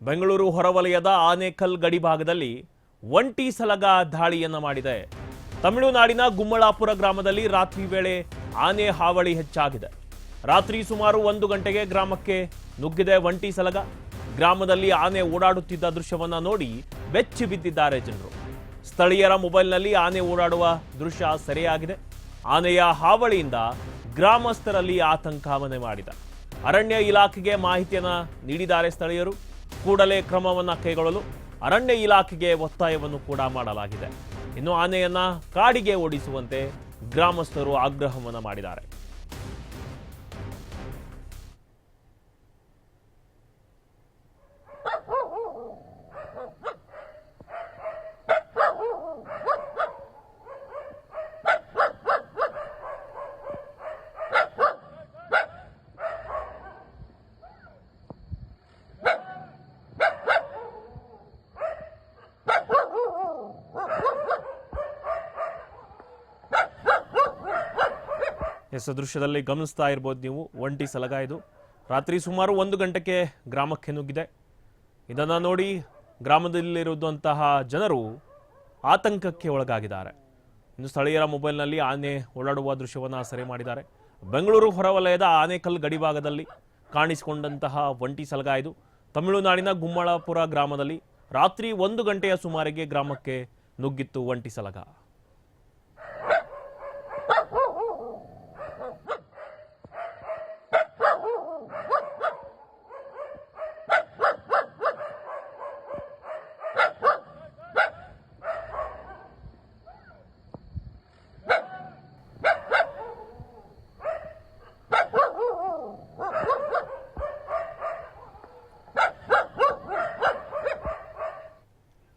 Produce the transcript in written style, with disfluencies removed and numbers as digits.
ಬೆಂಗಳೂರು ಹೊರವಲಯದ ಆನೇಕಲ್ ಗಡಿ ಭಾಗದಲ್ಲಿ ಒಂಟಿ ಸಲಗ ದಾಳಿಯನ್ನು ಮಾಡಿದೆ. ತಮಿಳುನಾಡಿನ ಗುಮ್ಮಳಾಪುರ ಗ್ರಾಮದಲ್ಲಿ ರಾತ್ರಿ ವೇಳೆ ಆನೆ ಹಾವಳಿ ಹೆಚ್ಚಾಗಿದೆ. ರಾತ್ರಿ ಸುಮಾರು 1 ಗಂಟೆಗೆ ಗ್ರಾಮಕ್ಕೆ ನುಗ್ಗಿದೆ ಒಂಟಿ ಸಲಗ. ಗ್ರಾಮದಲ್ಲಿ ಆನೆ ಓಡಾಡುತ್ತಿದ್ದ ದೃಶ್ಯವನ್ನ ನೋಡಿ ಬೆಚ್ಚಿ ಬಿದ್ದಿದ್ದಾರೆ ಜನರು. ಸ್ಥಳೀಯರ ಮೊಬೈಲ್ನಲ್ಲಿ ಆನೆ ಓಡಾಡುವ ದೃಶ್ಯ ಸೆರೆಯಾಗಿದೆ. ಆನೆಯ ಹಾವಳಿಯಿಂದ ಗ್ರಾಮಸ್ಥರಲ್ಲಿ ಆತಂಕ ಮನೆ ಮಾಡಿದೆ. ಅರಣ್ಯ ಇಲಾಖೆಗೆ ಮಾಹಿತಿಯನ್ನ ನೀಡಿದ್ದಾರೆ ಸ್ಥಳೀಯರು. ಕೂಡಲೇ ಕ್ರಮವನ್ನ ಕೈಗೊಳ್ಳಲು ಅರಣ್ಯ ಇಲಾಖೆಗೆ ಒತ್ತಾಯವನ್ನು ಕೂಡ ಮಾಡಲಾಗಿದೆ. ಇನ್ನು ಆನೆಯನ್ನ ಕಾಡಿಗೆ ಓಡಿಸುವಂತೆ ಗ್ರಾಮಸ್ಥರು ಆಗ್ರಹವನ್ನ ಮಾಡಿದ್ದಾರೆ. ದೃಶ್ಯದಲ್ಲಿ ಗಮನಿಸ್ತಾ ಇರಬಹುದು ನೀವು, ಒಂಟಿ ಸಲಗ ಇದು. ರಾತ್ರಿ ಸುಮಾರು 1 ಗಂಟೆಗೆ ಗ್ರಾಮಕ್ಕೆ ನುಗ್ಗಿದೆ. ಇದನ್ನ ನೋಡಿ ಗ್ರಾಮದಲ್ಲಿರುವಂತಹ ಜನರು ಆತಂಕಕ್ಕೆ ಒಳಗಾಗಿದ್ದಾರೆ. ಇನ್ನು ಸ್ಥಳೀಯರ ಮೊಬೈಲ್ನಲ್ಲಿ ಆನೆ ಓಡಾಡುವ ದೃಶ್ಯವನ್ನ ಸೆರೆ ಮಾಡಿದ್ದಾರೆ. ಬೆಂಗಳೂರು ಹೊರವಲಯದ ಆನೇಕಲ್ ಗಡಿಭಾಗದಲ್ಲಿ ಕಾಣಿಸಿಕೊಂಡಂತಹ ಒಂಟಿ ಸಲಗ ಇದು. ತಮಿಳುನಾಡಿನ ಗುಮ್ಮಳಾಪುರ ಗ್ರಾಮದಲ್ಲಿ ರಾತ್ರಿ 1 ಗಂಟೆಯ ಸುಮಾರಿಗೆ ಗ್ರಾಮಕ್ಕೆ ನುಗ್ಗಿತ್ತು ಒಂಟಿ ಸಲಗ.